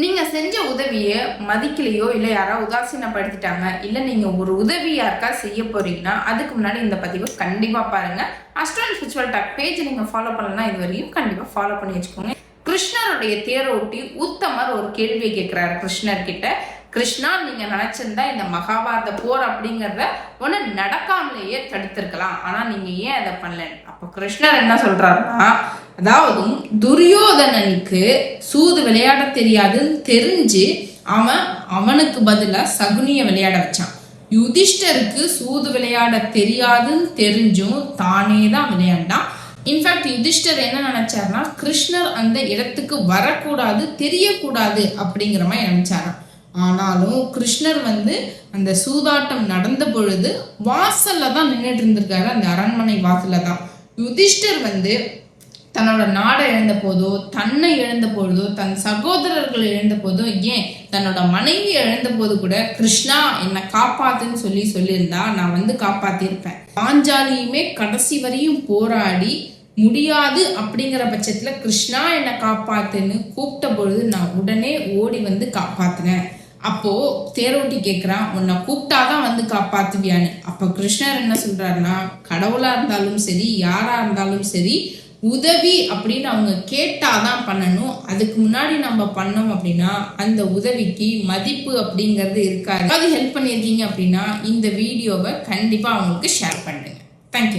நீங்க செஞ்ச உதவியை மதிக்கலையோ இல்லை யாராவது உதாசீனப்படுத்திட்டாங்க, இல்லை நீங்க ஒரு உதவி யாருக்கா செய்ய போறீங்கன்னா அதுக்கு முன்னாடி இந்த பதிவை கண்டிப்பா பாருங்க. Astro and spiritual talk page நீங்க ஃபாலோ பண்ணலாம், இது வரையும் கண்டிப்பா ஃபாலோ பண்ணி வச்சுக்கோங்க. கிருஷ்ணருடைய தேரோட்டி உத்தமர் ஒரு கேள்வியை கேட்கிறாரு கிருஷ்ணர் கிட்ட. கிருஷ்ணா, நீங்க நினைச்சிருந்தா இந்த மகாபாரத போர் அப்படிங்கறத ஒண்ணு நடக்காமலேயே தடுத்திருக்கலாம், ஆனா நீங்க ஏன் அதை பண்ணல? அப்ப கிருஷ்ணர் என்ன சொல்றாருன்னா, அதாவது துரியோதனனுக்கு சூது விளையாட தெரியாதுன்னு தெரிஞ்சு அவனுக்கு பதிலா சகுனிய விளையாட வச்சான். யுதிஷ்டருக்கு சூது விளையாட தெரியாதுன்னு தெரிஞ்சும் தானே தான் விளையாண்டான். இன்ஃபேக்ட் யுதிஷ்டர் என்ன நினைச்சாருன்னா, கிருஷ்ணர் அந்த இடத்துக்கு வரக்கூடாது, தெரியக்கூடாது அப்படிங்கிற மாதிரி நினைச்சாராம். ஆனாலும் கிருஷ்ணர் அந்த சூதாட்டம் நடந்த பொழுது வாசல்ல தான் நின்றுட்டு இருந்திருக்காரு, அந்த அரண்மனை வாசல்ல தான். யுதிஷ்டர் தன்னோட நாடை இழந்த போதோ, தன்னை இழந்த பொழுதோ, தன் சகோதரர்களை இழந்த போதோ, ஏன் தன்னோட மனைவி இழந்த போது கூட கிருஷ்ணா என்னை காப்பாத்துன்னு சொல்லியிருந்தா நான் காப்பாத்திருப்பேன். பாஞ்சாலியுமே கடைசி வரையும் போராடி முடியாது அப்படிங்கிற பட்சத்துல கிருஷ்ணா என்னை காப்பாத்துன்னு கூப்பிட்ட பொழுது நான் உடனே ஓடி காப்பாத்தினேன். அப்போ தேரோட்டி கேட்கிறான், உன்னை கூப்பிட்டாதான் காப்பாத்துவியான்னு. அப்ப கிருஷ்ணர் என்ன சொல்றாருன்னா, கடவுளா இருந்தாலும் சரி, யாரா இருந்தாலும் சரி, உதவி அப்படின்னு அவங்க கேட்டாதான் பண்ணணும். அதுக்கு முன்னாடி நம்ம பண்ணோம் அப்படின்னா அந்த உதவிக்கு மதிப்பு அப்படிங்கிறது இருக்காது. அது ஹெல்ப் பண்ணியிருக்கீங்க அப்படின்னா இந்த வீடியோவை கண்டிப்பா அவங்களுக்கு ஷேர் பண்ணுங்க. தேங்க்யூ.